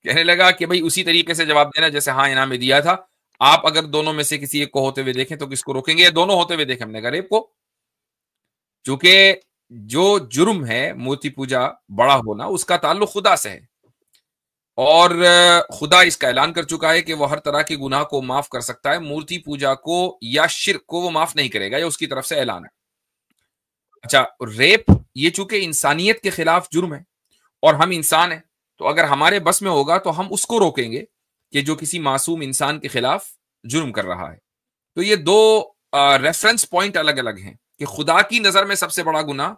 कहने लगा कि भाई उसी तरीके से जवाब देना जैसे हाँ इनाम में दिया था। आप अगर दोनों में से किसी एक को होते हुए देखें तो किसको रोकेंगे? या दोनों होते हुए देखें? हमने कहा रेप को, क्योंकि जो जुर्म है मूर्ति पूजा बड़ा होना, उसका ताल्लुक खुदा से है, और खुदा इसका ऐलान कर चुका है कि वो हर तरह के गुनाह को माफ कर सकता है, मूर्ति पूजा को या शिर्क को वो माफ नहीं करेगा, या उसकी तरफ से ऐलान है। अच्छा, रेप ये चूंकि इंसानियत के खिलाफ जुर्म है और हम इंसान हैं, तो अगर हमारे बस में होगा तो हम उसको रोकेंगे कि जो किसी मासूम इंसान के खिलाफ जुर्म कर रहा है। तो ये दो रेफरेंस पॉइंट अलग अलग हैं कि खुदा की नजर में सबसे बड़ा गुनाह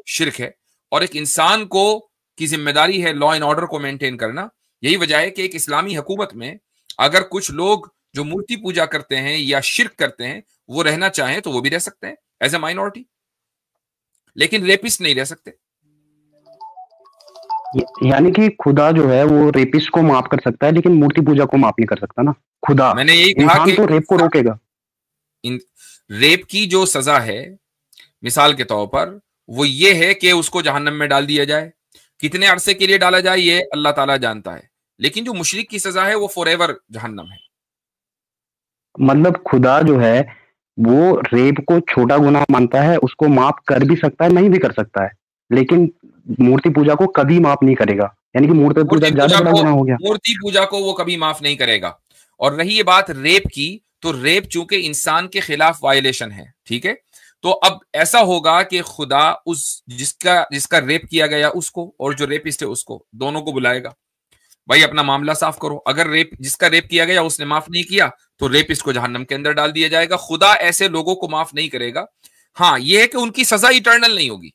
शिर्क है और एक इंसान को की जिम्मेदारी है लॉ एंड ऑर्डर को मेंटेन करना। यही वजह है कि एक इस्लामी हुकूमत में अगर कुछ लोग जो मूर्ति पूजा करते हैं या शिर्क करते हैं वो रहना चाहें तो वो भी रह सकते हैं एज ए माइनॉरिटी, लेकिन रेपिस्ट नहीं रह सकते। यानी कि खुदा जो है वो रेपिस्ट को माफ कर सकता है लेकिन मूर्ति पूजा को माफ नहीं कर सकता ना। खुदा, मैंने यही कहा इंसान कि तो रेप को रोकेगा। रेप की जो सजा है मिसाल के तौर पर वो ये है कि उसको जहन्नम में डाल दिया जाए, कितने अरसे के लिए डाला जाए ये अल्लाह ताला जानता है, लेकिन जो मुशरिक की सजा है वो फॉरएवर जहन्नम है। मतलब खुदा जो है वो रेप को छोटा गुनाह मानता है, उसको माफ कर भी सकता है, नहीं भी कर सकता है, लेकिन मूर्ति पूजा को कभी माफ नहीं करेगा। यानी कि मूर्ति पूजा ज्यादा बड़ा गुनाह हो गया। मूर्ति पूजा को वो कभी माफ नहीं करेगा। और रही ये बात रेप की, तो रेप चूंकि इंसान के खिलाफ वायलेशन है, ठीक है, तो अब ऐसा होगा कि खुदा उस जिसका रेप किया गया उसको और जो रेपिस्ट है उसको, दोनों को बुलाएगा, भाई अपना मामला साफ करो। अगर जिसका रेप किया गया उसने माफ नहीं किया तो रेपिस्ट को जहन्नम के अंदर डाल दिया जाएगा। खुदा ऐसे लोगों को माफ नहीं करेगा। हाँ, यह है कि उनकी सजा इटर्नल नहीं होगी,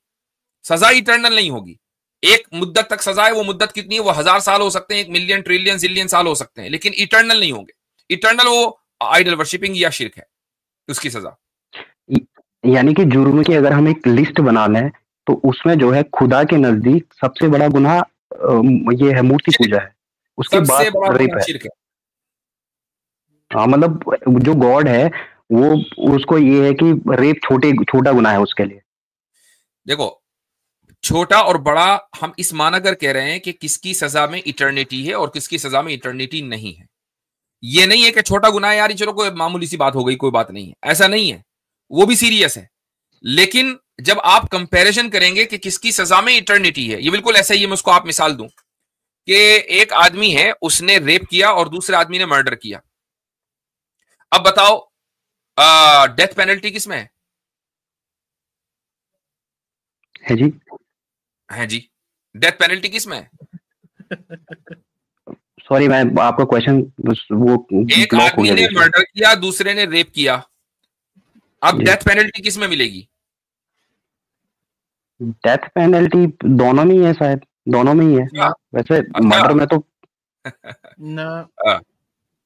सजा इटर्नल नहीं होगी। एक मुद्दत तक सजा है, वो मुद्दत कितनी है? वो 1000 साल हो सकते हैं, 1 मिलियन ट्रिलियन जिलियन साल हो सकते हैं, लेकिन इटर्नल नहीं होंगे। इटर्नल वो आइडल वर्शिपिंग या शिर्क है, उसकी सजा। यानी कि जुर्म की अगर हम एक लिस्ट बना लें तो उसमें जो है खुदा के नजदीक सबसे बड़ा गुनाह ये है मूर्ति पूजा है, उसके बाद रेप है। हाँ, मतलब जो गॉड है वो उसको ये है कि रेप छोटा गुनाह है उसके लिए। देखो, छोटा और बड़ा हम इस माना कर कह रहे हैं कि किसकी सजा में इटर्निटी है और किसकी सजा में इटर्निटी नहीं है। ये नहीं है कि छोटा गुनाह यार चलो कोई मामूली सी बात हो गई, कोई बात नहीं है, ऐसा नहीं है, वो भी सीरियस है। लेकिन जब आप कंपैरिजन करेंगे कि किसकी सजा में इटर्निटी है, ये बिल्कुल ऐसा ही है। मैं उसको आप मिसाल दूं कि एक आदमी है, उसने रेप किया और दूसरे आदमी ने मर्डर किया। अब बताओ डेथ पेनल्टी किस में है जी? है जी, डेथ पेनल्टी किस में है? सॉरी, मैं आपका क्वेश्चन वो एक आदमी ने मर्डर किया, दूसरे ने रेप किया, अब डेथ पेनल्टी किस में मिलेगी? डेथ पेनल्टी दोनों में ही है, शायद दोनों में ही है। वैसे मर्डर में तो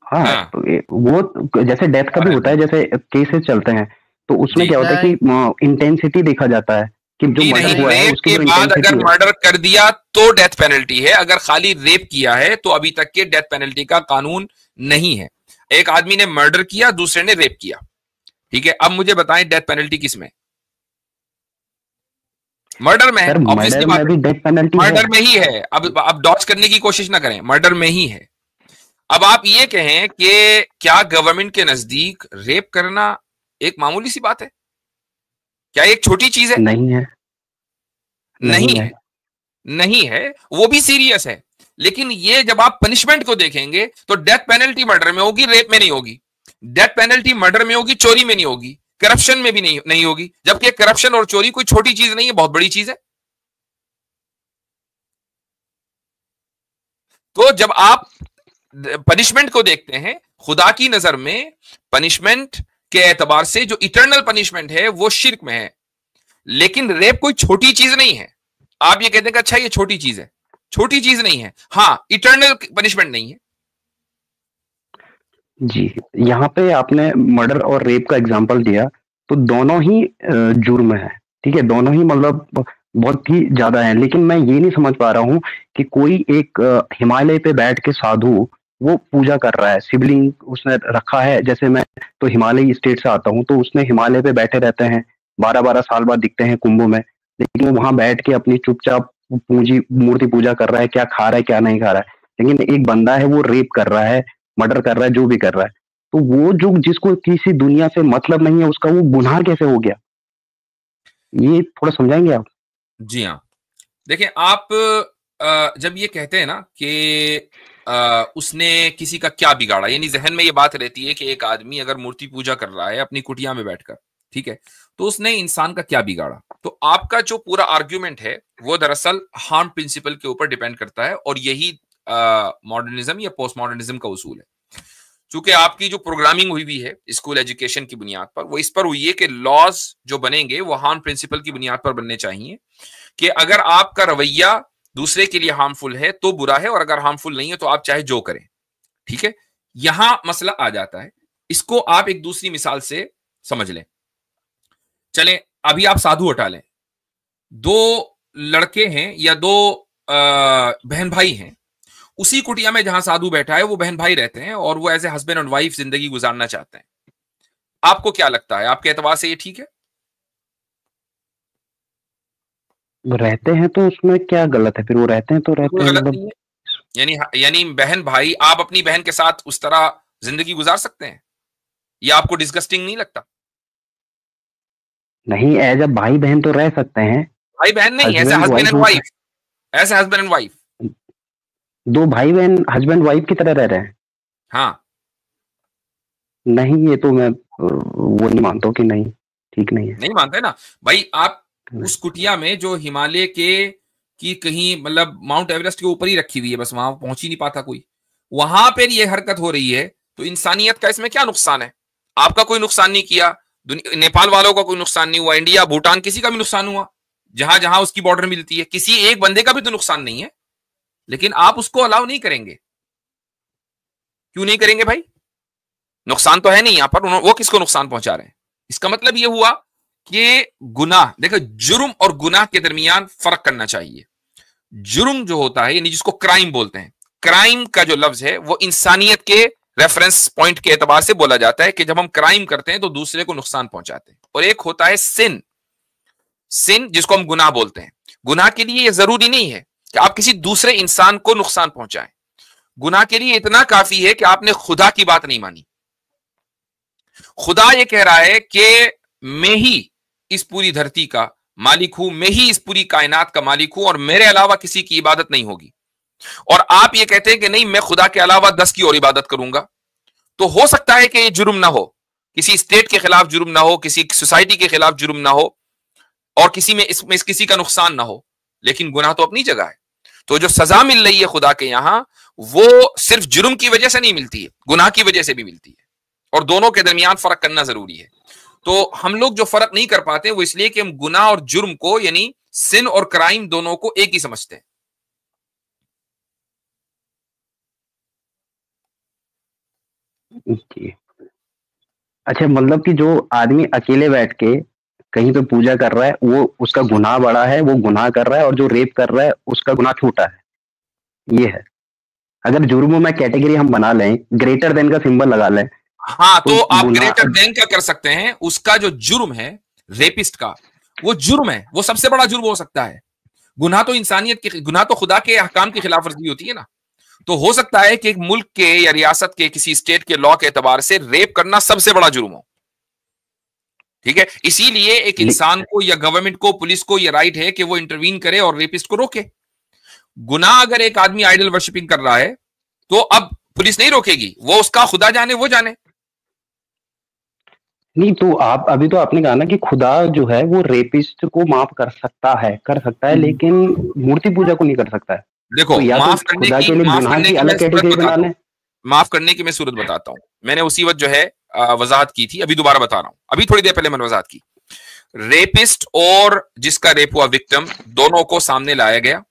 हाँ, तो वो जैसे डेथ का भी होता है, जैसे केसेस चलते हैं तो उसमें क्या होता है कि इंटेंसिटी देखा जाता है कि जो मर्डर हुआ है उसके बाद अगर मर्डर कर दिया तो डेथ पेनल्टी है, अगर खाली रेप किया है तो अभी तक के डेथ पेनल्टी का कानून नहीं है। एक आदमी ने मर्डर किया, दूसरे ने रेप किया, ठीक है। अब मुझे बताएं डेथ पेनल्टी किस में? मर्डर में है, ऑब्वियसली बात मर्डर में ही है। अब डॉज करने की कोशिश ना करें, मर्डर में ही है। अब आप ये कहें कि क्या गवर्नमेंट के नजदीक रेप करना एक मामूली सी बात है? क्या एक छोटी चीज है? नहीं है, नहीं है, नहीं है, वो भी सीरियस है। लेकिन ये जब आप पनिशमेंट को देखेंगे तो डेथ पेनल्टी मर्डर में होगी, रेप में नहीं होगी। डेथ पेनल्टी मर्डर में होगी, चोरी में नहीं होगी, करप्शन में भी नहीं होगी। जबकि करप्शन और चोरी कोई छोटी चीज नहीं है, बहुत बड़ी चीज है। तो जब आप पनिशमेंट को देखते हैं, खुदा की नजर में पनिशमेंट के एतबार से जो इटर्नल पनिशमेंट है वो शिर्क में है। लेकिन रेप कोई छोटी चीज नहीं है। आप ये कहते हैं कि अच्छा ये छोटी चीज है, छोटी चीज नहीं है। हाँ, इटर्नल पनिशमेंट नहीं है जी। यहाँ पे आपने मर्डर और रेप का एग्जांपल दिया, तो दोनों ही जुर्म है, ठीक है, दोनों ही मतलब बहुत ही ज्यादा है। लेकिन मैं ये नहीं समझ पा रहा हूँ कि कोई एक हिमालय पे बैठ के साधु वो पूजा कर रहा है, शिवलिंग उसने रखा है। जैसे मैं तो हिमालय स्टेट से आता हूँ, तो उसने हिमालय पे बैठे रहते हैं, 12-12 साल बाद दिखते हैं कुंभ में, लेकिन वो वहां बैठ के अपनी चुपचाप मूर्ति पूजा कर रहा है। क्या खा रहा है क्या नहीं खा रहा है, लेकिन एक बंदा है वो रेप कर रहा है, मर्डर कर रहा है, जो भी कर रहा है, तो वो जो जिसको किसी दुनिया से मतलब नहीं है उसका वो गुनाह कैसे हो गया? ये थोड़ा समझाएंगे आप? जी हाँ, देखिए आप जब ये कहते हैं ना कि उसने किसी का क्या बिगाड़ा, यानी जहन में ये बात रहती है कि एक आदमी अगर मूर्ति पूजा कर रहा है अपनी कुटिया में बैठकर, ठीक है, तो उसने इंसान का क्या बिगाड़ा। तो आपका जो पूरा आर्ग्यूमेंट है वो दरअसल हार्म प्रिंसिपल के ऊपर डिपेंड करता है, और यही मॉडर्निज्म या पोस्ट मॉडर्निज्म का उसूल है। चूंकि आपकी जो प्रोग्रामिंग हुई हुई है स्कूल एजुकेशन की बुनियाद पर, वो इस पर हुई है कि लॉज जो बनेंगे वो हार्म प्रिंसिपल की बुनियाद पर बनने चाहिए, कि अगर आपका रवैया दूसरे के लिए हार्मफुल है तो बुरा है, और अगर हार्मफुल नहीं है तो आप चाहे जो करें। ठीक है, यहां मसला आ जाता है। इसको आप एक दूसरी मिसाल से समझ लें। चलें, अभी आप साधु हटा लें, दो लड़के हैं या दो बहन भाई हैं, उसी कुटिया में जहां साधु बैठा है वो बहन भाई रहते हैं, और वो as a husband and wife जिंदगी गुजारना चाहते हैं। आपको क्या लगता है, आपके एतबार से ये ठीक है? रहते हैं तो उसमें क्या गलत है? फिर वो रहते हैं तो रहते कोई हैं, गलत मतलब नहीं है। यानी बहन भाई, आप अपनी बहन के साथ उस तरह जिंदगी गुजार सकते हैं? ये आपको डिस्गस्टिंग नहीं लगता? नहीं, एज अ भाई बहन तो रह सकते हैं। भाई बहन नहीं, ऐसे हस्बैंड हस्बैंड वाइफ एंड हो, वाइफ, ऐसे हस्बैंड एंड वाइफ। दो भाई बहन हस्बैंड वाइफ की तरह रह रहे हैं। हाँ, नहीं, ये तो मैं वो नहीं मानता हूँ कि नहीं, ठीक नहीं है। नहीं मानते ना भाई आप। नहीं। उस कुटिया में जो हिमालय के की कहीं मतलब माउंट एवरेस्ट के ऊपर ही रखी हुई है, बस वहां पहुंच ही नहीं पाता कोई, वहां पर ये हरकत हो रही है, तो इंसानियत का इसमें क्या नुकसान है? आपका कोई नुकसान नहीं किया, नेपाल वालों का कोई नुकसान नहीं हुआ, इंडिया भूटान किसी का भी नुकसान हुआ, जहां जहां उसकी बॉर्डर मिलती है, किसी एक बंदे का भी तो नुकसान नहीं है, लेकिन आप उसको अलाउ नहीं करेंगे। क्यों नहीं करेंगे भाई? नुकसान तो है नहीं यहां पर, वो किसको नुकसान पहुंचा रहे हैं? इसका मतलब यह हुआ कि गुनाह, देखो जुर्म और गुनाह के दरमियान फर्क करना चाहिए। जुर्म जो होता है, यानी जिसको क्राइम बोलते हैं, क्राइम का जो लफ्ज है वो इंसानियत के रेफरेंस पॉइंट के एतबार से बोला जाता है कि जब हम क्राइम करते हैं तो दूसरे को नुकसान पहुंचाते हैं। और एक होता है सिन, सिन जिसको हम गुनाह बोलते हैं। गुनाह के लिए यह जरूरी नहीं है कि आप किसी दूसरे इंसान को नुकसान पहुंचाएं। गुनाह के लिए इतना काफी है कि आपने खुदा की बात नहीं मानी। खुदा यह कह रहा है कि मैं ही इस पूरी धरती का मालिक हूं, मैं ही इस पूरी कायनात का मालिक हूं, और मेरे अलावा किसी की इबादत नहीं होगी। और आप ये कहते हैं कि नहीं, मैं खुदा के अलावा 10 की और इबादत करूंगा। तो हो सकता है कि ये जुर्म ना हो, किसी स्टेट के खिलाफ जुर्म ना हो, किसी सोसाइटी के खिलाफ जुर्म ना हो, और किसी में इसमें किसी का नुकसान ना हो, लेकिन गुनाह तो अपनी जगह है। तो जो सजा मिल रही है खुदा के यहां, वो सिर्फ जुर्म की वजह से नहीं मिलती है, गुनाह की वजह से भी मिलती है, और दोनों के दरमियान फर्क करना जरूरी है। तो हम लोग जो फर्क नहीं कर पाते वो इसलिए कि हम गुनाह और जुर्म को, यानी सिन और क्राइम, दोनों को एक ही समझते हैं। जी। अच्छा, मतलब कि जो आदमी अकेले बैठ के कहीं पे पूजा कर रहा है वो उसका गुनाह बड़ा है, वो गुनाह कर रहा है, और जो रेप कर रहा है उसका गुनाह छोटा है, ये है। अगर जुर्मों में कैटेगरी हम बना लें, ग्रेटर देन का सिंबल लगा लें, हाँ, तो तो आप गुनाह। ग्रेटर देन क्या कर सकते हैं, उसका जो जुर्म है रेपिस्ट का, वो जुर्म है, वो सबसे बड़ा जुर्म हो सकता है। गुनाह तो इंसानियत के, गुनाह तो खुदा के अहकाम की खिलाफ वर्जी होती है ना। तो हो सकता है कि एक मुल्क के या रियासत के किसी स्टेट के लॉ के एतबार से रेप करना सबसे बड़ा जुर्म हो। ठीक है, इसीलिए एक इंसान को या गवर्नमेंट को, पुलिस को यह राइट है कि वो इंटरवीन करे और रेपिस्ट को रोके। गुनाह अगर एक आदमी आइडल वर्शिपिंग कर रहा है तो अब पुलिस नहीं रोकेगी, वो उसका खुदा जाने वो जाने। नहीं, तो आप अभी तो आपने कहा ना कि खुदा जो है वो रेपिस्ट को माफ कर सकता है, लेकिन मूर्ति पूजा को नहीं कर सकता है। देखो, तो या तो माफ करने खुदा की के लिए माफ गुनाह करने की की मैं अलग सूरत कैटेगरी बना बताता हूं, लें। माफ करने की मैं सूरत बताता हूं। मैंने उसी वक्त जो है वजाहत की थी, अभी दोबारा बता रहा हूं, अभी थोड़ी देर पहले मैंने वजाहत की। रेपिस्ट और जिसका रेप हुआ विक्टिम, दोनों को सामने लाया गया।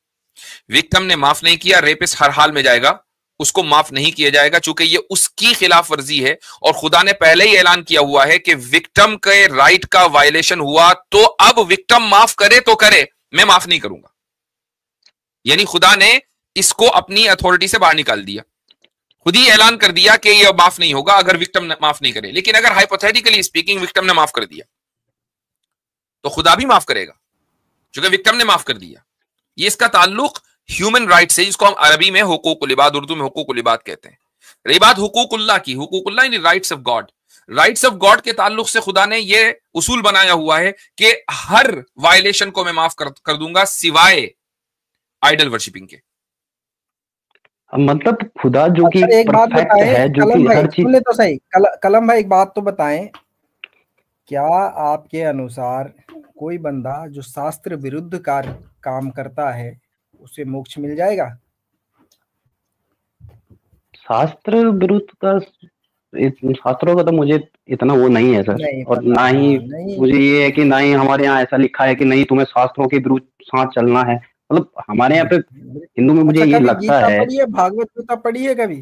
विक्टिम ने माफ नहीं किया, रेपिस्ट हर हाल में जाएगा, उसको माफ नहीं किया जाएगा, चूंकि ये उसकी खिलाफ वर्जी है। और खुदा ने पहले ही ऐलान किया हुआ है कि विक्टिम के राइट का वायलेशन हुआ तो अब विक्टिम माफ करे तो करे, मैं माफ नहीं करूंगा। यानी खुदा ने इसको अपनी अथॉरिटी से बाहर निकाल दिया, खुद ही ऐलान कर दिया कि यह माफ नहीं होगा अगर विक्टिम माफ नहीं करे। लेकिन अगर हाइपोथेटिकली स्पीकिंग विक्टिम ने माफ कर दिया तो खुदा भी माफ करेगा, क्योंकि विक्टिम ने माफ कर दिया। ये इसका ताल्लुक ह्यूमन राइट्स है, जिसको हम अरबी में हुकूकुल इबाद, उर्दू में हुकूकुल इबाद कहते हैं। रही बात हुकूकुल्लाह की, हुकूकुल्लाह यानी rights of God. Rights of God के ताल्लुक से खुदा ने यह उसूल बनाया हुआ है कि हर वायलेशन को मैं माफ कर दूंगा सिवाय आइडल वर्शिपिंग के। मतलब खुदा जो कि अच्छा, एक बात परफेक्ट बताएं है, जो कलम कि भाई, हर चीज। सुनने तो सही, कलम भाई एक बात तो बताएं, क्या आपके अनुसार कोई बंदा जो शास्त्र विरुद्ध कार्य काम करता है उसे मोक्ष मिल जाएगा? शास्त्र विरुद्ध का, शास्त्रों का तो मुझे इतना वो नहीं है सर, नहीं और पता, ना ही नहीं मुझे ये है कि ना ही हमारे यहाँ ऐसा लिखा है कि नहीं तुम्हें शास्त्रों के विरुद्ध साथ चलना है। मतलब हमारे यहाँ पे हिंदू में मुझे अच्छा, ये कभी लगता गीता है। पढ़ी है, भागवत गीता पढ़ी है कभी?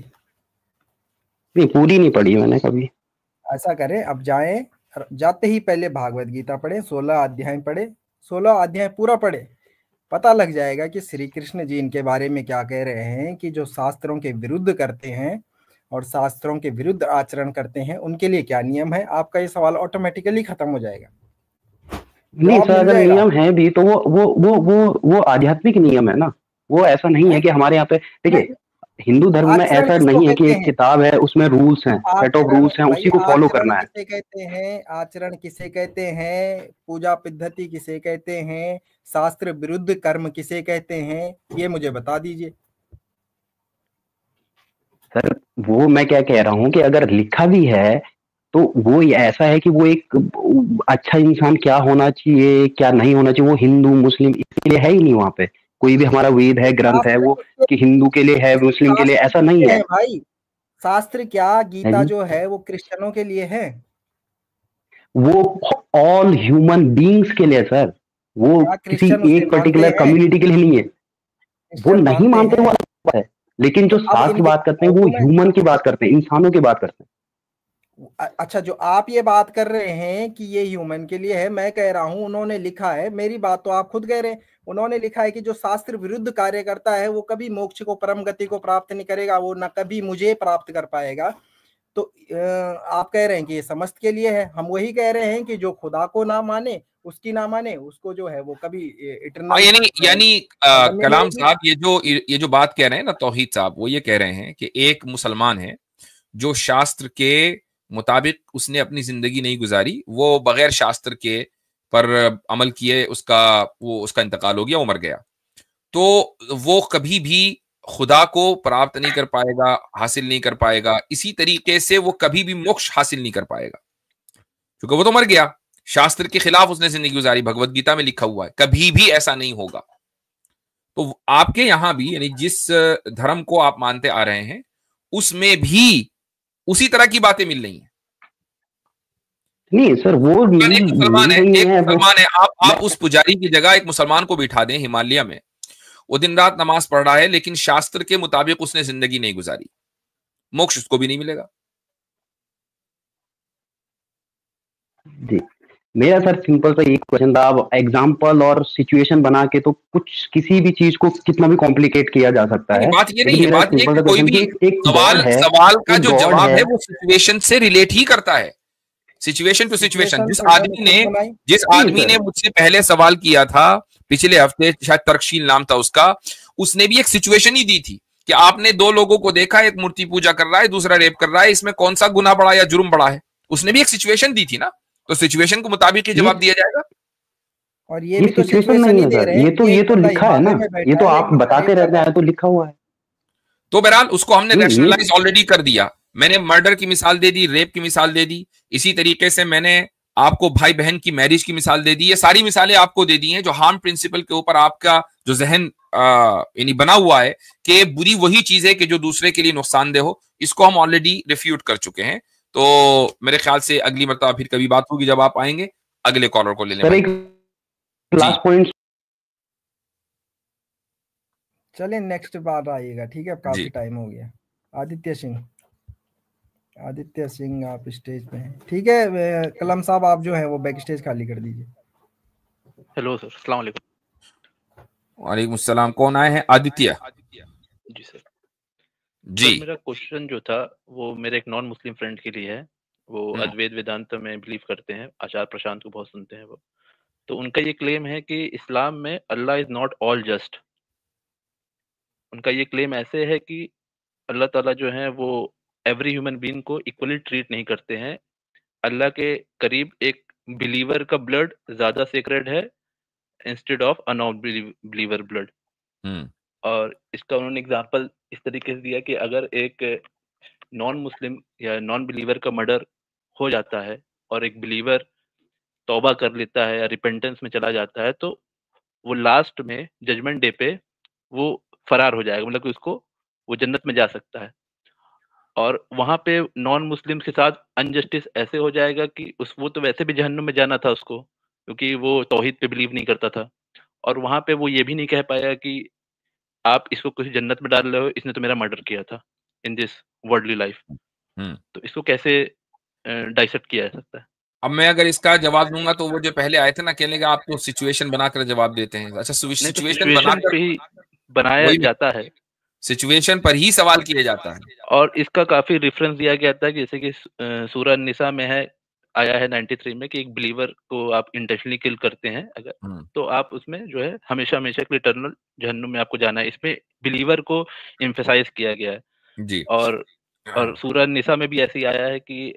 नहीं, पूरी नहीं पढ़ी मैंने कभी। ऐसा करें, अब जाएं, जाते ही पहले भागवत गीता पढ़े, 16 अध्याय पढ़े, 16 अध्याय पूरा पढ़े, पता लग जाएगा कि श्री कृष्ण जी इनके बारे में क्या कह रहे हैं कि जो शास्त्रों के विरुद्ध करते हैं और शास्त्रों के विरुद्ध आचरण करते हैं उनके लिए क्या नियम है। आपका ये सवाल ऑटोमेटिकली खत्म हो जाएगा, नहीं जवाब सर, मिल अगर जाएगा। नियम है भी तो वो आध्यात्मिक नियम है ना। वो ऐसा नहीं है कि हमारे यहाँ पे, देखिए हिंदू धर्म में आचरण ऐसा किसको नहीं है कि कहते एक हैं? किताब है उसमें रूल्स हैं, सेट ऑफ आचरण रूल्स हैं, भाई, उसी को फॉलो आचरण करना है। किसे कहते हैं? आचरण किसे कहते हैं? पूजा पद्धति किसे कहते हैं? शास्त्र विरुद्ध कर्म किसे कहते हैं? ये मुझे बता दीजिए। सर वो मैं क्या कह रहा हूँ कि अगर लिखा भी है तो वो ऐसा है कि वो एक अच्छा इंसान क्या होना चाहिए क्या नहीं होना चाहिए, वो हिंदू मुस्लिम इसके लिए है ही नहीं। वहां पे कोई भी हमारा वेद है, ग्रंथ है, शास्त्र वो किसके, कि हिंदू के लिए है, मुस्लिम के लिए, शास्त्र ऐसा नहीं किसके है। हैं भाई? शास्त्र क्या, है गीता जी, जो है वो क्रिश्चियनों के लिए है? वो ऑल ह्यूमन बींग्स के लिए सर, वो क्या किसी क्रिश्चियन उसे एक मानते पर्टिकुलर हैं? कम्युनिटी के लिए नहीं है। वो क्रिश्चियन नहीं मानते मानते हैं? वो अलग बात है, लेकिन तो जो अब शास्त्र इनके बात करते हैं वो वो मैं, ह्यूमन की बात करते हैं, इंसानों की बात करते हैं। अच्छा, जो आप ये बात कर रहे हैं कि ये ह्यूमन के लिए है, मैं कह रहा हूं उन्होंने लिखा है, मेरी बात तो आप खुद कह रहे हैं, उन्होंने लिखा है कि जो शास्त्र विरुद्ध कार्य करता है वो कभी मोक्ष को, परम गति को प्राप्त नहीं करेगा, वो ना कभी मुझे प्राप्त कर पाएगा। तो आप कह रहे हैं कि ये समस्त के लिए है, हम वही कह रहे हैं कि जो खुदा को ना माने, उसकी ना माने, उसको जो है वो कभी हाँ, इटरनल यानी यानी गम्य नहीं कलाम होगी। साहब ये जो बात कह रहे हैं ना तौहीद साहब, वो ये कह रहे हैं कि एक मुसलमान है जो शास्त्र के मुताबिक उसने अपनी जिंदगी नहीं गुजारी, वो बगैर शास्त्र के पर अमल किए उसका इंतकाल हो गया, वो मर गया, तो वो कभी भी खुदा को प्राप्त नहीं कर पाएगा, हासिल नहीं कर पाएगा। इसी तरीके से वो कभी भी मोक्ष हासिल नहीं कर पाएगा, क्योंकि वो तो मर गया, शास्त्र के खिलाफ उसने जिंदगी गुजारी। भगवत गीता में लिखा हुआ है कभी भी ऐसा नहीं होगा। तो आपके यहां भी, यानी जिस धर्म को आप मानते आ रहे हैं उसमें भी उसी तरह की बातें मिल रही हैं। नहीं सर, वो एक मुसलमान मिल है, रही एक है वो। मुसलमान है, आप मैं उस पुजारी की जगह एक मुसलमान को बिठा दें हिमालय में, वो दिन रात नमाज पढ़ रहा है, लेकिन शास्त्र के मुताबिक उसने जिंदगी नहीं गुजारी, मोक्ष उसको भी नहीं मिलेगा। जी, मेरा सर सिंपल सा एक क्वेश्चन था। अब एग्जाम्पल और सिचुएशन बना के तो कुछ किसी भी चीज को कितना भी कॉम्प्लिकेट किया जा सकता नहीं, है, बात ये नहीं लेकिन है, मेरा बात ये है सिंपल कि सा कोई क्वेश्चन भी कि एक गॉड सवाल है, सवाल का एक जो गॉड जवाब है। है वो सिचुएशन से रिलेट ही करता है, सिचुएशन टू सिचुएशन। सिचुएशन तो मैंने खुद बनाई। जिस नहीं आदमी सर, ने मुझसे पहले सवाल किया था पिछले हफ्ते, शायद तर्कशील नाम था उसका, उसने भी एक सिचुएशन ही दी थी कि आपने दो लोगों को देखा, एक मूर्ति पूजा कर रहा है, दूसरा रेप कर रहा है, इसमें कौन सा गुनाह बड़ा या जुर्म बड़ा है। उसने भी एक सिचुएशन दी थी ना, तो सिचुएशन के मुताबिक ही ये जवाब दिया जाएगा। और ये ये भी तो सिचुएशन सिचुएशन नहीं ही है दे सर, रहे हैं कि ये एक तो बंदा लिखा है ना, हिमालय में ये बैठा तो है, एक आप बंदा बताते रेप कर रहते रहा हैं, तो लिखा हुआ है। तो बहरहाल उसको हमने नहीं ये रैशनलाइज ऑलरेडी कर दिया। मैंने मर्डर की मिसाल दे दी, रेप की मिसाल दे दी, इसी तरीके से मैंने आपको भाई बहन की मैरिज की मिसाल दे दी। ये सारी मिसालें आपको दे दी हैं जो हार्म प्रिंसिपल के ऊपर आपका जो जहन यानी बना हुआ है कि बुरी वही चीज है कि जो दूसरे के लिए नुकसानदेह हो, इसको हम ऑलरेडी रिफ्यूट कर चुके हैं। तो मेरे ख्याल से अगली मरतबा फिर कभी बात होगी जब आप आएंगे। अगले कॉलर को ले लें सर, भाई। एक जी लास्ट पॉइंट। चलें नेक्स्ट बार आइएगा, ठीक है, अब जी काफी टाइम हो गया। आदित्य सिंह, आदित्य सिंह आप स्टेज पे हैं, ठीक है, कलम साहब आप जो है वो बैक स्टेज खाली कर दीजिए। हेलो सर, अस्सलाम वालेकुम। वालेकुम सलाम, कौन आए हैं? आदित्य जी सर। जी। सर मेरा क्वेश्चन जो था वो मेरे एक नॉन मुस्लिम फ्रेंड के लिए है। वो अद्वैत वेदांत में बिलीव करते हैं, आचार्य प्रशांत को बहुत सुनते हैं वो। तो उनका ये क्लेम है कि इस्लाम में अल्लाह इज नॉट ऑल जस्ट, उनका ये क्लेम ऐसे है कि अल्लाह ताला जो है वो एवरी ह्यूमन बीइंग को इक्वली ट्रीट नहीं करते हैं। अल्लाह के करीब एक बिलीवर का ब्लड ज्यादा सेक्रेड है instead of a non believer blood. और इसका उन्होंने एग्जांपल इस तरीके से दिया कि अगर एक नॉन मुस्लिम या नॉन बिलीवर का मर्डर हो जाता है और एक बिलीवर तौबा कर लेता है या रिपेंटेंस में चला जाता है, तो वो लास्ट में जजमेंट डे पे वो फरार हो जाएगा, मतलब कि उसको वो जन्नत में जा सकता है। और वहां पे नॉन मुस्लिम के साथ अनजस्टिस ऐसे हो जाएगा कि वो तो वैसे भी जहन्नुम में जाना था उसको, क्योंकि वो तौहीद पे बिलीव नहीं करता था। और वहां पे वो ये भी नहीं कह पाया कि आप इसको किसी जन्नत में डाल रहे हो, इसने तो मेरा मर्डर किया था इन दिस वर्ल्डली लाइफ। तो इसको कैसे डाइसेक्ट किया जा सकता है? अब मैं अगर इसका जवाब दूंगा तो वो जो पहले आए थे ना, कहने का आप तो सिचुएशन बनाकर जवाब देते हैं। अच्छा, सिचुएशन बनाकर ही बनाया जाता है, सिचुएशन पर ही सवाल किया जाता है। और इसका काफी रेफरेंस दिया गया था, जैसे कि सूरह निसा में है, आया है 93 में कि एक बिलीवर को आप इंटेंशनली किल करते हैं अगर, तो आप उसमें जो है हमेशा हमेशा के लिए इटर्नल जहन्नुम में आपको जाना है। इसमें बिलीवर को एम्फसाइज किया गया है जी। और सूरह निसा में भी ऐसे ही आया है कि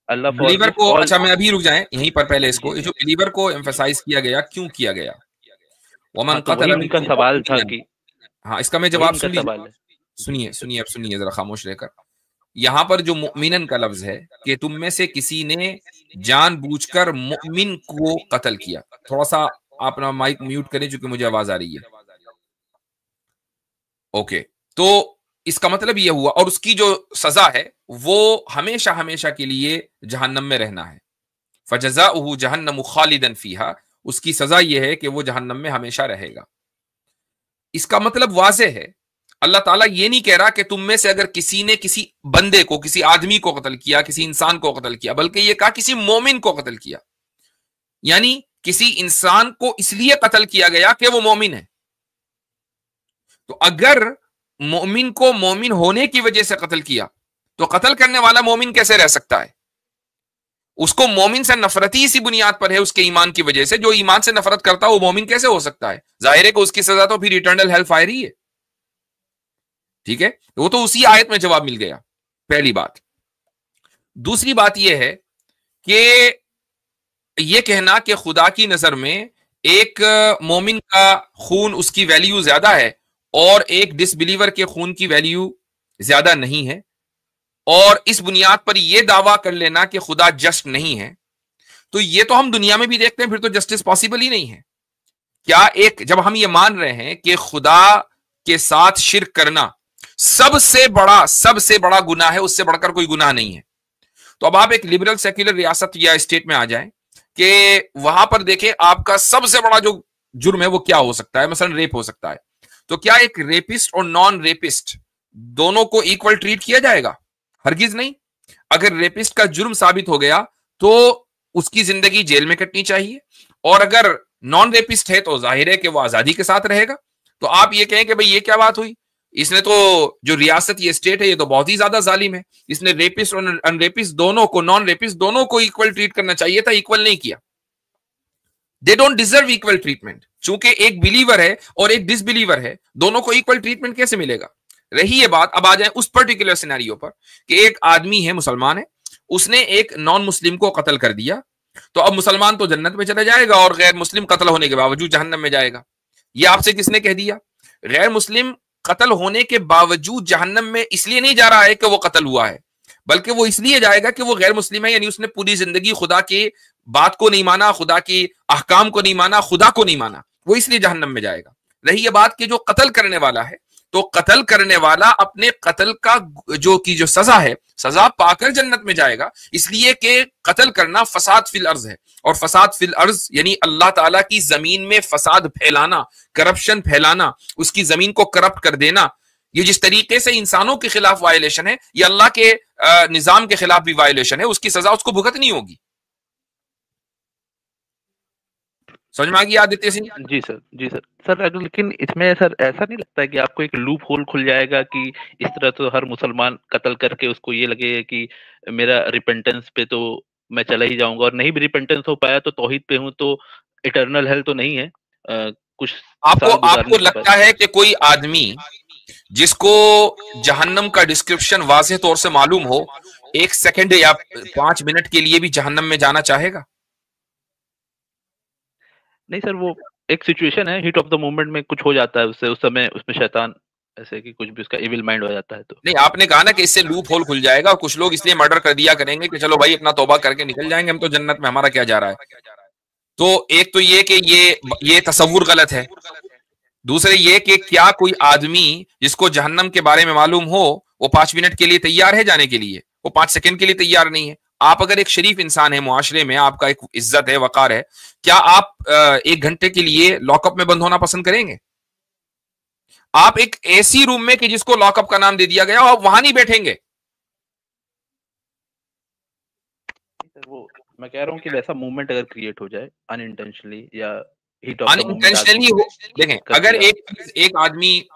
अल्लाह बिलीवर को, अच्छा मैं अभी रुक जाएं यहीं पर, पहले इसको, जो बिलीवर को एम्फसाइज किया गया, क्यों किया गया? वमन कतल, उनका सवाल था कि, हाँ इसका मैं जवाब सुन लीजिए, सुनिए सुनिए, अब सुनिए जरा खामोश रहकर। यहाँ पर जो मुमिनन का लफ्ज है कि तुम में से किसी ने जानबूझकर मुमिन को कत्ल किया। थोड़ा सा आप अपना माइक म्यूट करें क्योंकि मुझे आवाज आ रही है। ओके, तो इसका मतलब यह हुआ, और उसकी जो सजा है वो हमेशा हमेशा के लिए जहन्नम में रहना है। फजज़ाउहु जहन्नम खालिदन फीहा, उसकी सजा यह है कि वो जहन्नम में हमेशा रहेगा। इसका मतलब वाज़ेह है, अल्लाह ताला ये नहीं कह रहा कि तुम में से अगर किसी ने किसी बंदे को, किसी आदमी को कत्ल किया, किसी इंसान को कत्ल किया, बल्कि ये कहा किसी मोमिन को कत्ल किया। यानी किसी इंसान को इसलिए कत्ल किया गया कि वो मोमिन है। तो अगर मोमिन को मोमिन होने की वजह से कत्ल किया तो कत्ल करने वाला मोमिन कैसे रह सकता है? उसको मोमिन से नफरत ही इसी बुनियाद पर है, उसके ईमान की वजह से। जो ईमान से नफरत करता है वो मोमिन कैसे हो सकता है? जाहिर है कि उसकी सजा तो फिर इटर्नल हेल फायर ही है। ठीक है, वो तो उसी आयत में जवाब मिल गया, पहली बात। दूसरी बात यह है कि यह कहना कि खुदा की नजर में एक मोमिन का खून, उसकी वैल्यू ज्यादा है और एक डिसबिलीवर के खून की वैल्यू ज्यादा नहीं है, और इस बुनियाद पर यह दावा कर लेना कि खुदा जस्ट नहीं है, तो यह तो हम दुनिया में भी देखते हैं, फिर तो जस्टिस पॉसिबल ही नहीं है। क्या एक, जब हम ये मान रहे हैं कि खुदा के साथ शिर्क करना सबसे बड़ा गुनाह है, उससे बढ़कर कोई गुनाह नहीं है, तो अब आप एक लिबरल सेक्युलर रियासत या स्टेट में आ जाएं कि वहां पर देखें आपका सबसे बड़ा जो जुर्म है वो क्या हो सकता है, मसलन रेप हो सकता है, तो क्या एक रेपिस्ट और नॉन रेपिस्ट दोनों को इक्वल ट्रीट किया जाएगा? हरगिज नहीं। अगर रेपिस्ट का जुर्म साबित हो गया तो उसकी जिंदगी जेल में कटनी चाहिए, और अगर नॉन रेपिस्ट है तो जाहिर है कि वो आजादी के साथ रहेगा। तो आप ये कहें कि भाई ये क्या बात हुई, इसने तो, जो रियासत, ये स्टेट है, ये तो बहुत ही ज्यादा जालिम है, इसने रेपिस्ट और अनरेपिस्ट दोनों को, नॉन रेपिस्ट दोनों को इक्वल ट्रीट करना चाहिए था, इक्वल नहीं किया। They don't deserve equal treatment. चूंकि एक बिलीवर है और एक डिसबिलीवर है, दोनों को इक्वल ट्रीटमेंट कैसे मिलेगा? रही ये बात, अब आ जाए उस पर्टिकुलर सिनेरियो पर कि एक आदमी है, मुसलमान है, उसने एक नॉन मुस्लिम को कत्ल कर दिया, तो अब मुसलमान तो जन्नत में चला जाएगा और गैर मुस्लिम कत्ल होने के बावजूद जहन्नम में जाएगा। ये आपसे किसने कह दिया? गैर मुस्लिम कत्ल होने के बावजूद जहन्नम में इसलिए नहीं जा रहा है कि वो कत्ल हुआ है, बल्कि वो इसलिए जाएगा कि वो गैर मुस्लिम है, यानी उसने पूरी जिंदगी खुदा की बात को नहीं माना, खुदा की अहकाम को नहीं माना, खुदा को नहीं माना, वो इसलिए जहन्नम में जाएगा। रही ये बात कि जो कत्ल करने वाला है, तो कत्ल करने वाला अपने कत्ल का जो सजा है, सजा पाकर जन्नत में जाएगा, इसलिए कि कत्ल करना फसाद फिल अर्ज है, और फसाद फिल अर्ज यानी अल्लाह ताला की जमीन में फसाद फैलाना, करप्शन फैलाना, उसकी जमीन को करप्ट कर देना। ये जिस तरीके से इंसानों के खिलाफ वायलेशन है, ये अल्लाह के निजाम के खिलाफ भी वायलेशन है, उसकी सजा उसको भुगतनी होगी। समझ में आ गई आदित्य सिंह? जी सर, जी सर। सर अगर, लेकिन इसमें सर ऐसा नहीं लगता है कि आपको एक लूप होल खुल जाएगा कि इस तरह तो हर मुसलमान कत्ल करके उसको ये लगेगा कि मेरा रिपेंटेंस पे तो मैं चला ही जाऊंगा, और नहीं भी रिपेंटेंस हो पाया तो तौहीद पे हूं तो इटर्नल हेल तो नहीं है, कुछ आपको साल गुजारने आपको के लगता बाद। है कि कोई आदमी जिसको जहन्नम का डिस्क्रिप्शन वाज़ेह तौर से मालूम हो, 1 सेकंड या 5 मिनट के लिए भी जहन्नम में जाना चाहेगा? नहीं सर, वो एक सिचुएशन है, हीट ऑफ द मोमेंट में कुछ हो जाता है उससे, उस समय उसमें शैतान ऐसे कि कुछ भी उसका इविल माइंड हो जाता है तो। नहीं, आपने कहा ना कि इससे लूप होल खुल जाएगा और कुछ लोग इसलिए मर्डर कर दिया करेंगे कि चलो भाई अपना तौबा करके निकल जाएंगे, हम तो जन्नत में, हमारा क्या जा रहा है। तो एक तो ये कि ये तसव्वुर गलत है। दूसरे ये कि क्या कोई आदमी जिसको जहन्नम के बारे में मालूम हो, वो 5 मिनट के लिए तैयार है जाने के लिए? वो 5 सेकंड के लिए तैयार नहीं है। आप अगर एक शरीफ इंसान है, मुआशरे में आपका एक इज्जत है, वकार है, क्या आप 1 घंटे के लिए लॉकअप में बंद होना पसंद करेंगे? आप एक ऐसी रूम में कि जिसको लॉकअप का नाम दे दिया गया, आप वहां नहीं बैठेंगे। वो मैं कह रहा हूँ कि वैसा मूवमेंट अगर क्रिएट हो जाए अनइंटेंशनली या heat of the moment unintentionally हो, देखें अगर एक आदमी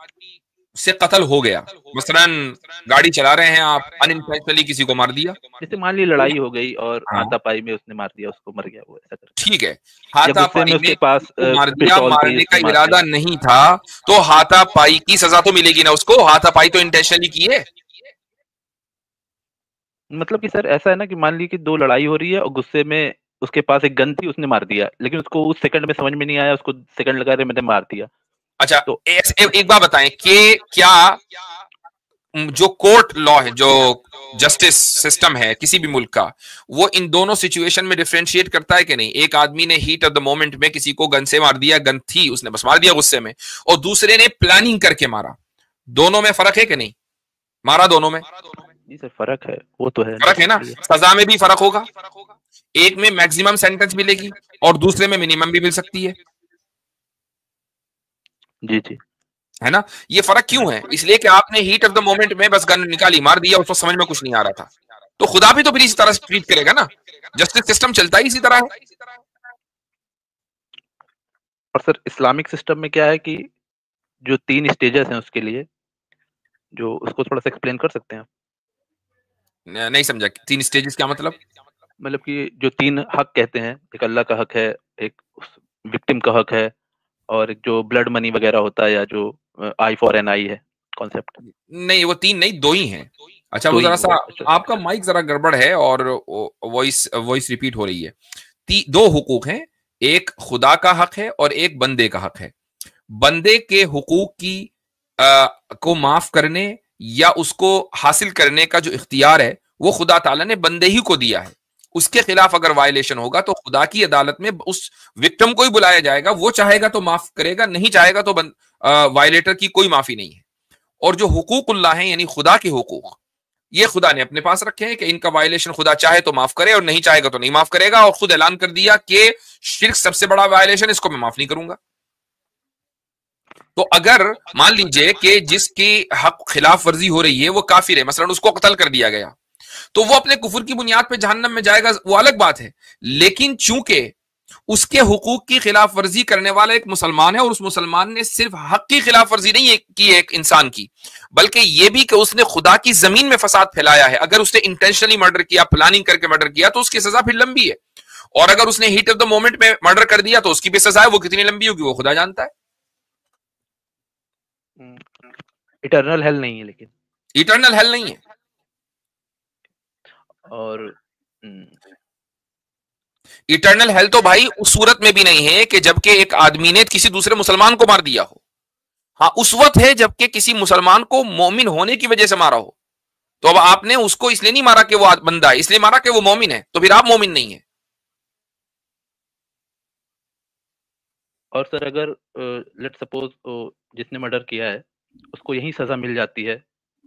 से कत्ल हो गया, मसलन गाड़ी चला रहे हैं आप, अनइंटेंशनली किसी को मार दिया, जैसे मान ली लड़ाई हो गई और हाँ। हाथापाई में उसने मार दिया, उसको मर गया वो, ऐसा करके। ठीक है, या गुस्से हाथापाई में में उसके पास उसको मार दिया, पिस्तौल थी, मारने का उसने मार इरादा दिया। नहीं था, तो हाथापाई की सजा तो मिलेगी ना उसको। हाथापाई तो इंटेंशनली की है। मतलब कि सर ऐसा है ना कि मान ली कि दो लड़ाई हो रही है और गुस्से में उसके पास एक गन थी, उसने मार दिया, लेकिन उसको उस सेकंड में समझ में नहीं आया, उसको सेकंड लगा रहे मैंने मार दिया। अच्छा, तो एक बात बताएं कि क्या जो कोर्ट लॉ है, जो जस्टिस सिस्टम है किसी भी मुल्क का, वो इन दोनों सिचुएशन में डिफरेंशिएट करता है कि नहीं? एक आदमी ने हीट ऑफ द मोमेंट में किसी को गन से मार दिया, गन थी, उसने बस मार दिया गुस्से में, और दूसरे ने प्लानिंग करके मारा, दोनों में फर्क है कि नहीं? मारा दोनों में? जी सर फर्क है, वो तो है, फर्क है ना, सजा में भी फर्क होगा। एक में मैक्सिमम सेंटेंस मिलेगी और दूसरे में मिनिमम भी मिल सकती है। जी जी, है ना? ये फर्क क्यों है? इसलिए कि आपने हीट ऑफ द मोमेंट में बस गन निकाली, मार दिया, उसको समझ में कुछ नहीं आ रहा था। तो खुदा भी तो फिर इसी तरह से ट्रीट करेगा ना। जस्टिस सिस्टम चलता ही इसी तरह है। और सर इस्लामिक सिस्टम में क्या है कि जो 3 स्टेजेस हैं उसके लिए, जो उसको थोड़ा सा एक्सप्लेन कर सकते हैं आप? नहीं समझा, 3 स्टेजेस क्या मतलब? मतलब कि जो 3 हक कहते हैं, एक अल्लाह का हक है, एक विक्टिम का हक है, और एक जो ब्लड मनी वगैरह होता है, या जो आई फॉर एन आई है कॉन्सेप्ट। नहीं, वो 3 नहीं, 2 ही हैं। अच्छा, वो दो ही जरा सा अच्छा। आपका माइक जरा गड़बड़ है और वॉइस रिपीट हो रही है। 2 हुकूक हैं, एक खुदा का हक है और एक बंदे का हक है। बंदे के हुकूक की को माफ करने या उसको हासिल करने का जो इख्तियार है, वो खुदा ताला ने बंदे ही को दिया है। उसके खिलाफ अगर वायलेशन होगा तो खुदा की अदालत में उस विक्टिम को ही बुलाया जाएगा। वो चाहेगा तो माफ करेगा, नहीं चाहेगा तो वायलेटर की कोई माफी नहीं है। और जो हुकूकुल्लाह है, यानी खुदा के हुकूक, ये खुदा ने अपने पास रखे हैं कि इनका वायलेशन खुदा चाहे तो माफ करे और नहीं चाहेगा तो नहीं माफ करेगा। और खुद ऐलान कर दिया कि शिर्क सबसे बड़ा वायलेशन, इसको मैं माफ नहीं करूंगा। तो अगर मान लीजिए कि जिसकी हक खिलाफ वर्जी हो रही है वो काफिर है, मसलन उसको कत्ल कर दिया गया, तो वो अपने कुफर की बुनियाद पे जहन्नम में जाएगा, वो अलग बात है। लेकिन चूंकि उसके हुकूक की खिलाफ वर्जी करने वाला एक मुसलमान है, और उस मुसलमान ने सिर्फ हक की खिलाफ वर्जी नहीं की एक इंसान की, बल्कि यह भी कि उसने खुदा की जमीन में फसाद फैलाया है। अगर उसने इंटेंशनली मर्डर किया, प्लानिंग करके मर्डर किया, तो उसकी सजा फिर लंबी है। और अगर उसने हीट ऑफ द मोमेंट में मर्डर कर दिया तो उसकी भी सजा है, वो कितनी लंबी होगी वो खुदा जानता है। इटर्नल हेल नहीं है, लेकिन इटर्नल हेल नहीं है। और इटर्नल हेल तो भाई उस सूरत में भी नहीं है कि जबकि एक आदमी ने किसी दूसरे मुसलमान को मार दिया हो। हाँ, उस वक्त है जबकि किसी मुसलमान को मोमिन होने की वजह से मारा हो। तो अब आपने उसको इसलिए नहीं मारा कि वो बंदा है, इसलिए मारा कि वो मोमिन है, तो फिर आप मोमिन नहीं है। और सर अगर लेट सपोज जिसने मर्डर किया है उसको यही सजा मिल जाती है,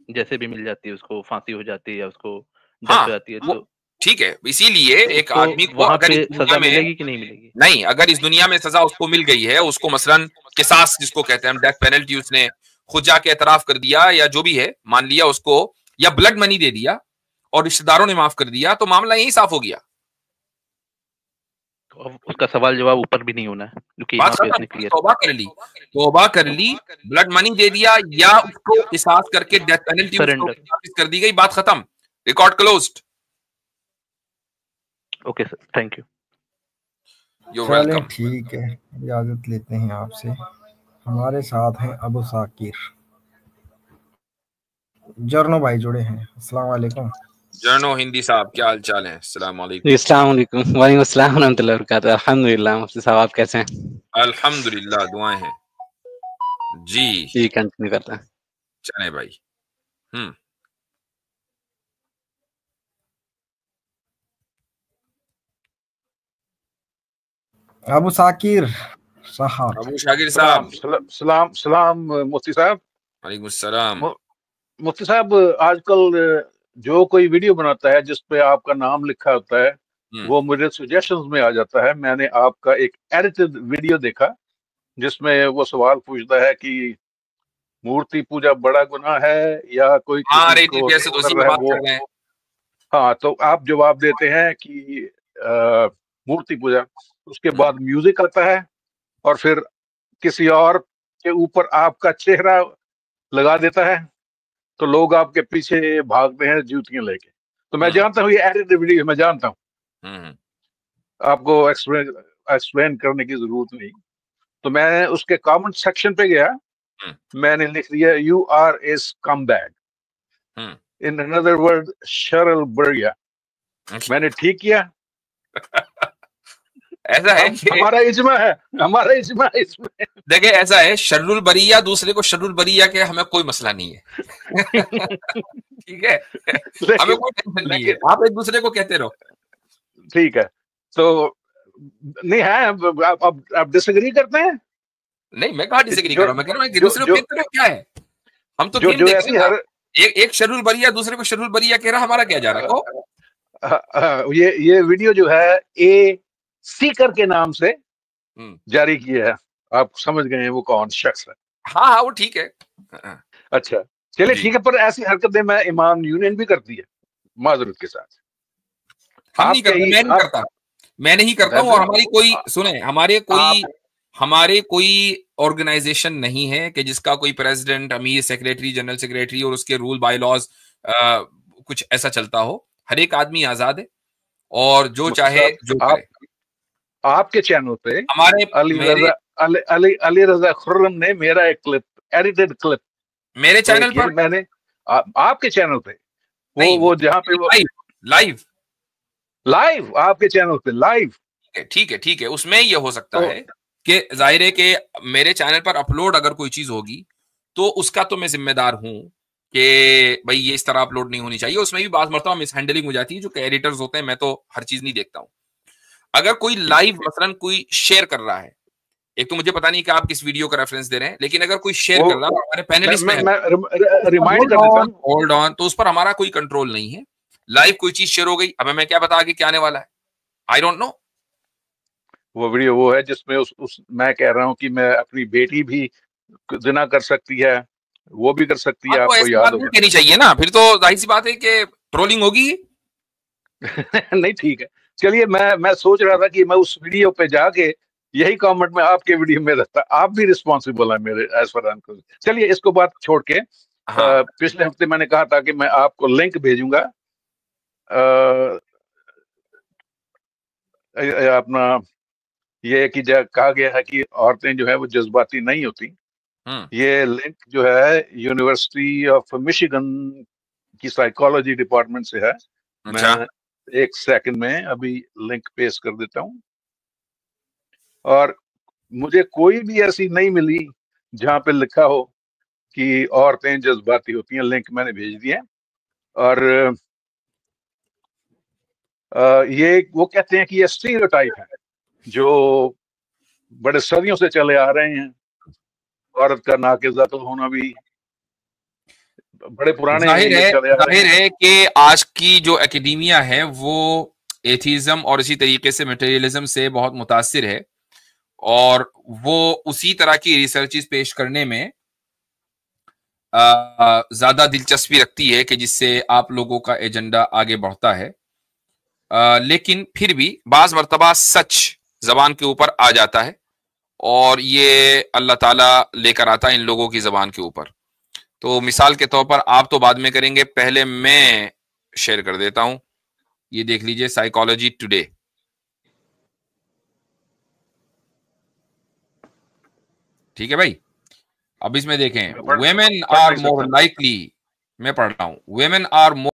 जैसे भी मिल जाती है, उसको फांसी हो जाती है या उसको डेथ हो जाती है, तो ठीक है। इसीलिए एक आदमी को वहां अगर पे इस दुनिया सजा में मिलेगी कि नहीं मिलेगी? नहीं, अगर इस दुनिया में सजा उसको मिल गई है, उसको मसलन किसास जिसको कहते हैं हम, डेथ पेनल्टी, उसने खुद जाके एतराफ कर दिया या जो भी है मान लिया उसको, या ब्लड मनी दे दिया और रिश्तेदारों ने माफ कर दिया, तो मामला यही साफ हो गया। उसका सवाल जवाब ऊपर भी नहीं होना है, क्योंकि बात यहाँ पे खत्म, क्लियर तौबा कर ली, तौबा कर ली, ब्लड मनी दे दिया या उसको किसास करके डेथ पेनल्टी उसको वापस कर दी गई, बात खत्म, record closed. Okay sir, thank you. You चलें वेलकम। ठीक है, इजाजत लेते हैं आपसे। हमारे साथ हैं अबू साकिर। जर्नो भाई जुड़े हैं। अस्सलाम वालेकुम। जर्नो हिंदी साहब क्या हाल चाल है? अस्सलाम वालेकुम। अस्सलाम वालेकुम। वालेकुम अस्सलाम रहमतुल्लाहि व बरकातहू। अल्हम्दुलिल्लाह। मुफ्ती साहब आप कैसे हैं? अल्हम्दुलिल्लाह, दुआएं हैं जी। जी कंटिन्यू करते हैं। चले भाई। अबू साकिर साहब। अबू शाकिर सलाम साहब। सलाम सलाम मुफ्ती साहब। वालेकुम सलाम। मुफ्ती साहब, आजकल जो कोई वीडियो बनाता है जिस पे आपका नाम लिखा होता है वो मुझे सजेशंस में आ जाता है। मैंने आपका एक एडिटेड वीडियो देखा जिसमें वो सवाल पूछता है कि मूर्ति पूजा बड़ा गुनाह है या कोई हाँ, किसी रेडी को पे ऐसे कर दोषी की रहा है बात वो। कर रहे हैं। हाँ, तो आप जवाब देते हैं कि मूर्ति पूजा, उसके बाद म्यूजिक आता है और फिर किसी और के ऊपर आपका चेहरा लगा देता है तो लोग आपके पीछे भागते हैं जूतियां लेके। तो मैं जानता हूँ ये एडिटेड वीडियो, मैं जानता हूँ, आपको एक्सप्लेन करने की जरूरत नहीं। तो मैं उसके कमेंट सेक्शन पे गया, मैंने लिख दिया you are a scumbag, in another word शरल बरिया। मैंने ठीक किया। ऐसा है कि हमारा इज्मा है, हमारा इज्मा है इसमें। देखिए ऐसा है, शर्रुल बरिया दूसरे को शर्रुल बरिया के हमें कोई मसला नहीं है। ठीक है, हमें कोई टेंशन नहीं है, आप एक दूसरे को कहते रहो। ठीक है, तो नहीं है, आप डिसएग्री करते हैं? नहीं, मैं कहाँ डिसएग्री कर रहा हूँ, मैं कह रहा हूँ एक दूसरे को कहते रहो, क्या है, हम तो गेम देख रहे हैं। एक शर्रुल बरिया दूसरे को शर्रुल बरिया कह रहा, हमारा क्या जा रहा है? ये वीडियो जो है ए सीकर के नाम से जारी किया है, आप समझ गए हैं वो कौन शख्स है। हाँ, वो ठीक है। अच्छा चलिए ठीक है, पर ऐसी हरकतें मैं इमाम यूनियन भी करती है माजरत के साथ। हम नहीं करते, मैं नहीं करता हूँ। और हमारी कोई सुने, हमारे कोई ऑर्गेनाइजेशन नहीं है कि जिसका कोई प्रेसिडेंट, अमीर, सेक्रेटरी, जनरल सेक्रेटरी और उसके रूल बाय लॉज कुछ ऐसा चलता हो। हर एक आदमी आजाद है और जो चाहे जो करे। आपके चैनल पे हमारे अली रजा खुर्रम ने मेरा एक क्लिप, एडिटेड क्लिप मेरे चैनल पर, मैंने आपके चैनल पे वो जहाँ पे वो लाइव आपके चैनल पे लाइव, ठीक है, उसमें ये हो सकता है कि जाहिर है कि मेरे चैनल पर अपलोड अगर कोई चीज होगी तो उसका तो मैं जिम्मेदार हूं कि भाई ये इस तरह अपलोड नहीं होनी चाहिए। उसमें भी बात मरतबा मिस हैंडलिंग हो जाती है, जो एडिटर्स होते हैं, मैं तो हर चीज नहीं देखता हूं। अगर कोई लाइव मसलन कोई शेयर कर रहा है, एक तो मुझे पता नहीं कि आप किस वीडियो का रेफरेंस दे रहे हैं, लेकिन अगर कोई शेयर कर रहा है हमारे पैनलिस्ट में रिमाइंड कर देता हूं, होल्ड ऑन, तो उस पर हमारा कोई कंट्रोल नहीं है। लाइव कोई चीज शेयर हो गई, अब मैं क्या बता आगे क्या आने वाला है, आई डोंट नो। वो वीडियो वो है जिसमें मैं कह रहा हूं कि मैं अपनी बेटी भी जिना कर सकती है, वो भी कर सकती है, आपको याद होगा। कहनी चाहिए ना, फिर तो जाहिर सी बात है कि ट्रोलिंग होगी। नहीं ठीक है, चलिए मैं सोच रहा था कि मैं उस वीडियो पे जाके यही कमेंट में आपके वीडियो में रहता। आप भी रिस्पॉन्सिबल है मेरे एज फॉर। चलिए इसको बात छोड़ के, पिछले हफ्ते मैंने कहा था कि मैं आपको लिंक भेजूंगा अपना, ये कि कहा गया है कि औरतें जो है वो जज्बाती नहीं होती। ये लिंक जो है यूनिवर्सिटी ऑफ मिशिगन की साइकोलॉजी डिपार्टमेंट से है। मैं एक सेकंड में अभी लिंक पेस्ट कर देता हूं। और मुझे कोई भी ऐसी नहीं मिली जहां पे लिखा हो कि औरतें जज्बाती होती हैं। लिंक मैंने भेज दिया। और ये वो कहते हैं कि ये स्टीरियोटाइप है जो बड़े सदियों से चले आ रहे हैं। औरत का नाक़िज़ातुल होना भी बड़े पुराने जाहिर है कि आज की जो एकेडेमिया है वो एथिज्म और इसी तरीके से मटेरियलिज्म से बहुत मुतासिर है और वो उसी तरह की रिसर्चेस पेश करने में ज्यादा दिलचस्पी रखती है कि जिससे आप लोगों का एजेंडा आगे बढ़ता है। लेकिन फिर भी बाज मर्तबा सच जबान के ऊपर आ जाता है और ये अल्लाह ताला लेकर आता है इन लोगों की जबान के ऊपर। तो मिसाल के तौर पर आप तो बाद में करेंगे, पहले मैं शेयर कर देता हूं। ये देख लीजिए, साइकोलॉजी टुडे। ठीक है भाई। अब इसमें देखें, मैं पढ़ women पढ़ are नहीं more सकता। likely, मैं पढ़ रहा हूं, women are more